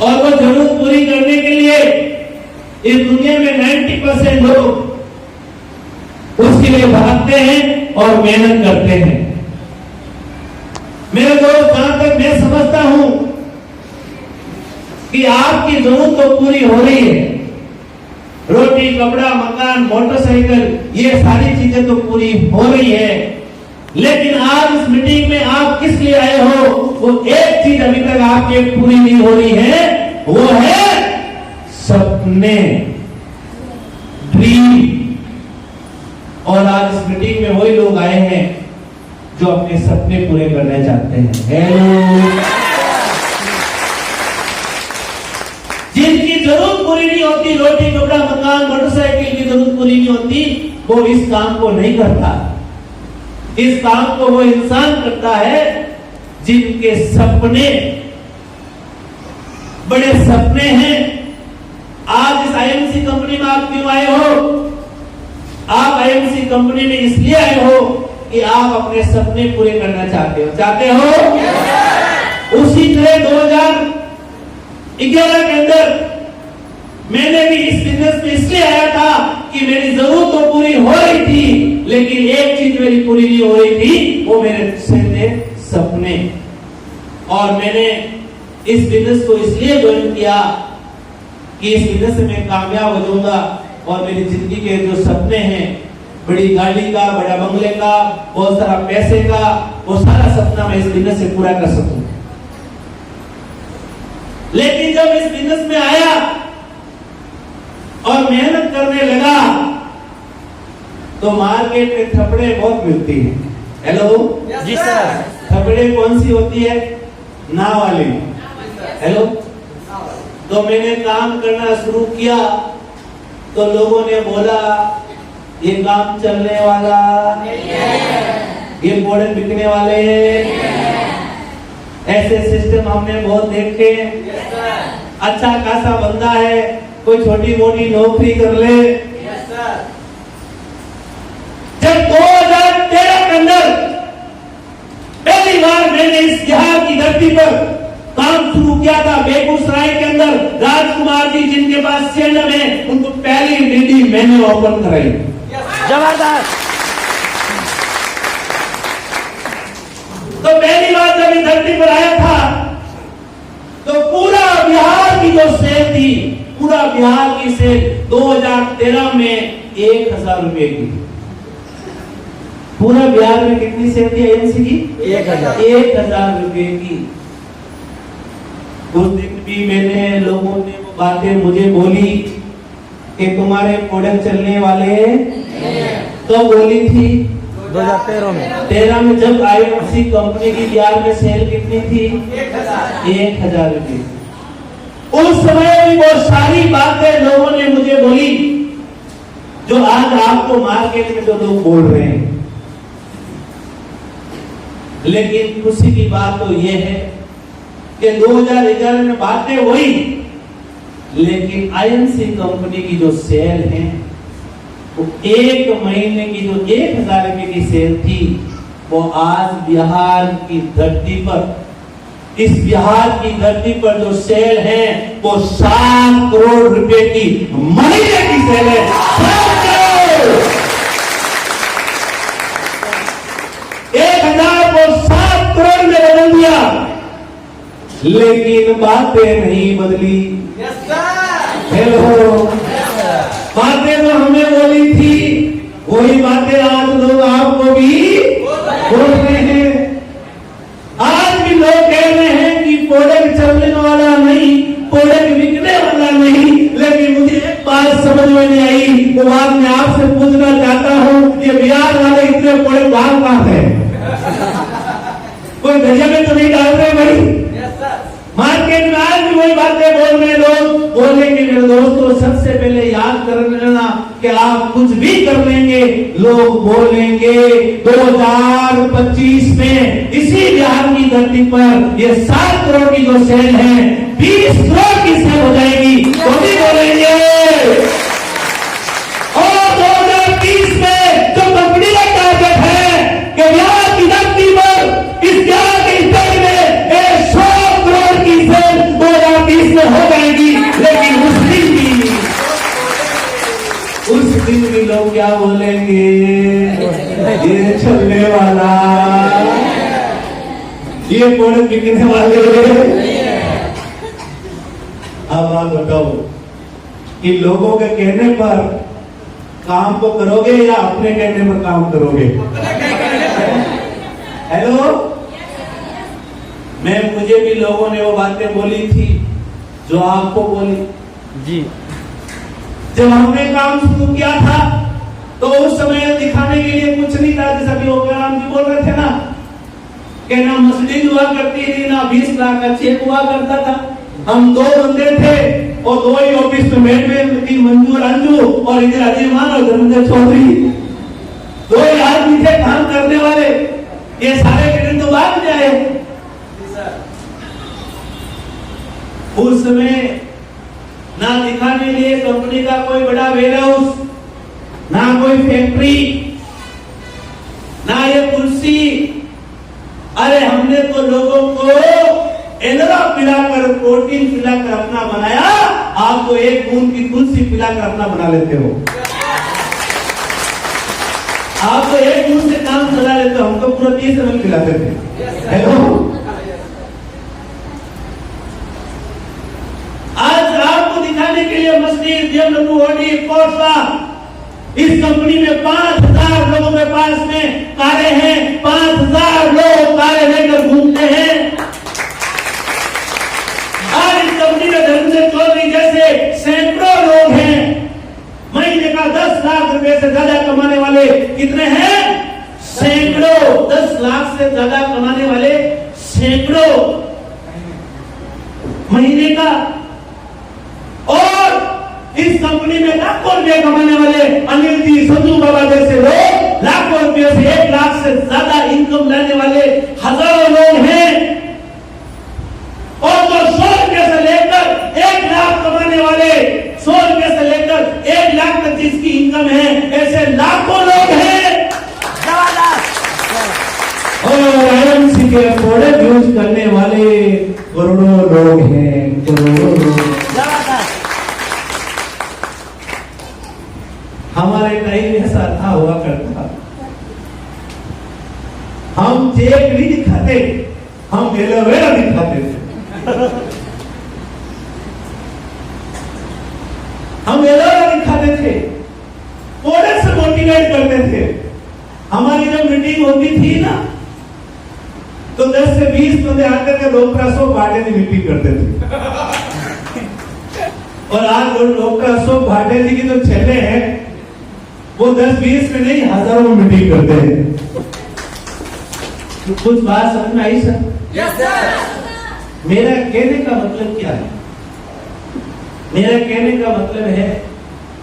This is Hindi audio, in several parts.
और वो जरूरत पूरी करने के लिए इस दुनिया में 90% लोग उसके लिए भागते हैं और मेहनत करते हैं। मेरे दोस्त, जहां तक मैं समझता हूं कि आपकी जरूरत तो पूरी हो रही है, रोटी, कपड़ा, मकान, मोटरसाइकिल, ये सारी चीजें तो पूरी हो रही है, लेकिन आज इस मीटिंग में आप किस लिए आए हो, वो एक चीज अभी तक आपकी पूरी नहीं हो रही है, वो है सपने, ड्रीम। और आज इस मीटिंग में वही लोग आए हैं जो अपने सपने पूरे करना चाहते हैं। हेलो, जिनकी जरूरत पूरी नहीं होती, रोटी, कपड़ा, मकान, मोटरसाइकिल की जरूरत पूरी नहीं होती, वो इस काम को नहीं करता। इस काम को वो इंसान करता है जिनके सपने, बड़े सपने हैं। आज इस आईएमसी कंपनी में आप क्यों आए हो? आप आईएमसी कंपनी में इसलिए आए हो कि आप अपने सपने पूरे करना चाहते हो। उसी तरह 2011 के अंदर मैंने भी इस बिजनेस में इसलिए आया था कि मेरी जरूरत तो पूरी हो रही थी, लेकिन एक चीज मेरी पूरी नहीं हो रही थी, वो मेरे थे सपने। और मैंने इस बिजनेस को इसलिए ज्वाइन किया कि इस बिजनेस में मैं कामयाब हो जाऊंगा और मेरी जिंदगी के जो सपने हैं, बड़ी गाड़ी का, बड़ा बंगले का, बहुत सारा पैसे का, वो सारा सपना मैं इस बिजनेस से पूरा कर सकूं। लेकिन जब इस बिजनेस में आया और मेहनत करने लगा तो मार्केट में थपड़े बहुत मिलती हैं। हेलो जी सर। थपड़े कौन सी होती है? ना वाली। हेलो, तो मैंने काम करना शुरू किया तो लोगों ने बोला ये काम चलने वाला, ये प्रोडक्ट बिकने वाले, ऐसे सिस्टम हमने बहुत देखे। अच्छा खासा बंदा है, कोई छोटी मोटी नौकरी कर ले। जब 2013 के अंदर पहली बार मैंने इस बिहार की धरती पर काम शुरू किया था, बेगूसराय के अंदर राजकुमार जी जिनके पास सेंडम है, उनको पहली रेडी मैंने ओपन कराई। जबरदस्त। तो पहली बार जब इस धरती पर आया था तो पूरा बिहार की जो सेल थी, पूरा बिहार की सेल 2013 में 1000 रुपए की। पूरा बिहार में कितनी सेल थी आईएमसी की? 1000 रुपए की। उस दिन भी मैंने, लोगों ने वो बातें मुझे बोली कि तुम्हारे प्रोडक्ट चलने वाले, तो बोली थी 2013 में। 13 में जब आईएमसी कंपनी की बिहार में सेल कितनी थी? 1000 रुपए। उस समय भी वो सारी बातें लोगों ने मुझे बोली जो आज आपको मार्केट में जो लोग बोल रहे हैं। लेकिन खुशी की बात तो यह है कि 2011 में बातें हुई, लेकिन आईएमसी कंपनी की जो सेल है वो एक महीने की जो 1000 रुपए की सेल थी, वो आज बिहार की धरती पर, इस बिहार की धरती पर जो सेल है वो 7 करोड़ रुपए की महीने की सेल है। 1000 को 7 करोड़ में बदल दिया, लेकिन बातें नहीं बदली। हेलो, बातें तो हमें बोली थी, वही बातें आज लोग आपको भी बोल रहे हैं। आज भी लोग कह रहे हैं कि प्रोडक्ट चलने वाला नहीं, प्रोडक्ट बिकने वाला नहीं, लेकिन मुझे एक बात समझ में नहीं आई, वो बात मैं आपसे पूछना चाहता हूँ, ये बिहार वाले इतने प्रोडक्ट बाहर कहाँ है? कोई दरिया में तो नहीं डाल रहे भाई? मार्केट में आज भी वही बातें बोल रहे लोग। बोलेंगे मेरे दोस्तों, सबसे पहले याद कर लेना कि आप कुछ भी कर लेंगे, लोग बोलेंगे 2025 में इसी बिहार की धरती पर ये 7 करोड़ की जो सेल है 20 करोड़ की सेल हो जाएगी, तो भी बोलेंगे। और 2030 में जो कंपनी का टारगेट है कि बिहार की धरती पर, इस बिहार के स्टेट में 100 करोड़ की सेल 2030 में जाएंगे ये छलने वाला, ये कोड़े बिकने वाले। अब आप बताओ कि लोगों के कहने पर काम को करोगे या अपने कहने पर काम करोगे? हेलो, मुझे भी लोगों ने वो बातें बोली थी जो आपको बोली जी। जब हमने काम शुरू किया था तो उस समय दिखाने के लिए कुछ नहीं था, जैसा भी ओकाराम जी बोल रहे थे ना, कि ना मस्जिद हुआ करती थी, ना 20 लाख का चेक हुआ करता था। हम 2 बंदे थे और 2 ही ऑफिस में बैठे थी, मंजू और अंजू, और इधर अजय मान और धर्मेंद्र चौधरी, 2 ही आदमी थे काम करने वाले। ये सारे के दिन तो भाग जाए। उस समय ना दिखाने के लिए कंपनी का कोई बड़ा वेयरहाउस, ना कोई फैक्ट्री, ना ये कुर्सी। अरे हमने तो लोगों को एलोरा पिलाकर, प्रोटीन पिलाकर अपना बनाया। आप तो एक बूंद की तुलसी पिलाकर अपना बना लेते हो। आप तो एक बूंद से काम चला लेते हो, हम तो पूरा 30 ml पिलाते थे। हेलो, आज आपको दिखाने के लिए मस्जिद, BMW, ऑडी, पोर्शा, इस कंपनी में 5000 लोगों के पास में कारें हैं। 5000 लोग कारें लेकर घूमते हैं। आज इस कंपनी में धर्मेंद्र चौधरी जैसे सैकड़ों लोग हैं। महीने का 10 लाख रुपए से ज्यादा कमाने वाले कितने हैं? सैकड़ों। 10 लाख से ज्यादा कमाने वाले सैकड़ों महीने का। और इस कंपनी में लाखों रुपए कमाने वाले अनिल जी, संजू बाबा जैसे लोग लाखों रुपए से 1 लाख से ज्यादा इनकम लाने वाले हजारों लोग हैं। और जो 100 रुपए से लेकर 1 लाख कमाने वाले, 100 रुपए से लेकर 1 लाख तक जिसकी इनकम है, ऐसे लाखों लोग हैं। और आईएमसी के प्रोडक्ट यूज करने वाले करोड़ों लोग हैं, करोड़ों लोग। हमारे टाइम ऐसा था, हुआ करता, हम चेक नहीं दिखाते, हम एलोवेरा दिखाते थे। हम एलोवेरा दिखाते थे, प्रोडक्ट से मोटिवेट करते थे। हमारी जब मीटिंग होती थी ना, तो 10 से 20 बंदे आकर के डॉक्टर अशोक भाटे जी मीटिंग करते थे। और आज डॉक्टर अशोक भाटे जी की जो छेले हैं, वो 10-20 में नहीं, हजारों में मीटिंग करते हैं। तो कुछ बात समझ में आई सर? Yes sir. मेरा कहने का मतलब क्या है? मेरा कहने का मतलब है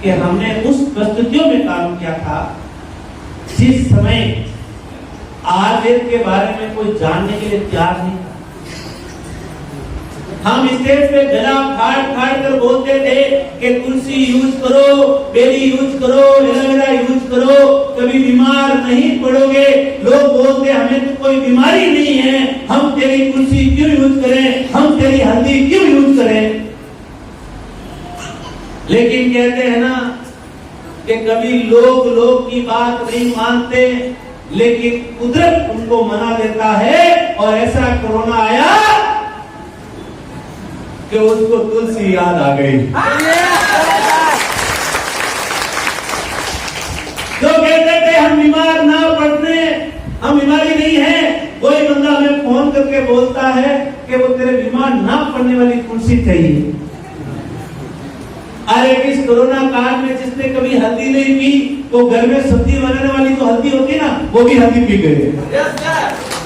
कि हमने उस परिस्थितियों में काम किया था जिस समय आयुर्वेद के बारे में कोई जानने के लिए तैयार नहीं था। हम स्टेज पे गला फाड़ फाड़ कर बोलते थे कि तुलसी यूज करो, बेली यूज करो, एलोवेरा यूज करो, कभी बीमार नहीं पड़ोगे। लोग बोलते हमें तो कोई बीमारी नहीं है, हम तेरी तुलसी क्यों यूज करें, हम तेरी हल्दी क्यों यूज करें। लेकिन कहते हैं ना कि कभी लोग की बात नहीं मानते, लेकिन कुदरत उनको मना देता है। और ऐसा कोरोना आया कि उसको तुलसी याद आ गई। जो कहते थे हम बीमार ना पड़ने, हम बीमारी नहीं है, कोई बंदा हमें फोन करके बोलता है कि वो तेरे बीमार ना पड़ने वाली तुलसी चाहिए। अरे इस कोरोना काल में जिसने कभी हल्दी नहीं पी, तो घर में सब्जी बनाने वाली तो हल्दी होती है ना, वो भी हल्दी पी गए।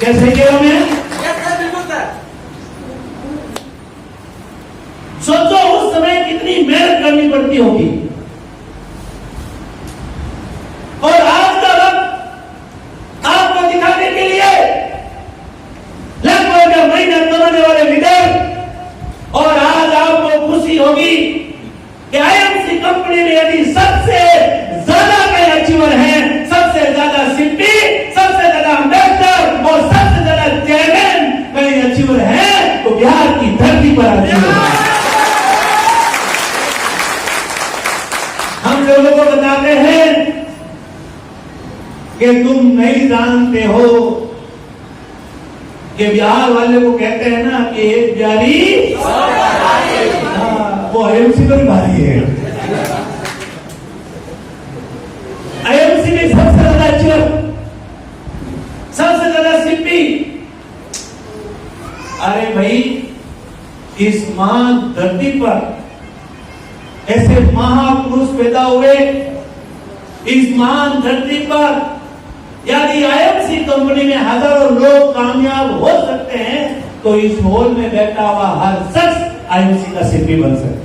कैसे कह रहा मैं? सोचो उस समय कितनी मेहनत करनी पड़ती होगी। और आज का वक्त आपको दिखाने के लिए लगभग महीना कमाने वाले लीडर, और आज आपको खुशी होगी कि आईएमसी कंपनी में यदि सबसे ज्यादा कई अचीवर हैं, सबसे ज्यादा सिटी, सबसे ज्यादा अम्बेडकर और सबसे ज्यादा चेयरमैन कई अचीवर हैं, तो बिहार की धरती पर अचीवर है। हम लोगों को बताते हैं कि तुम नहीं जानते हो कि बिहार वाले को कहते हैं ना कि एक बिहारी वो आईएमसी पर भारी है। आईएमसी में सबसे ज्यादा चोर, सबसे ज्यादा सिप्पी। अरे भाई, इस महान धरती पर ऐसे महापुरुष पैदा हुए, इस महान धरती पर यदि आईएमसी कंपनी में हजारों लोग कामयाब हो सकते हैं तो इस हॉल में बैठा हुआ हर शख्स आईएमसी का सिप्पी बन सकता है।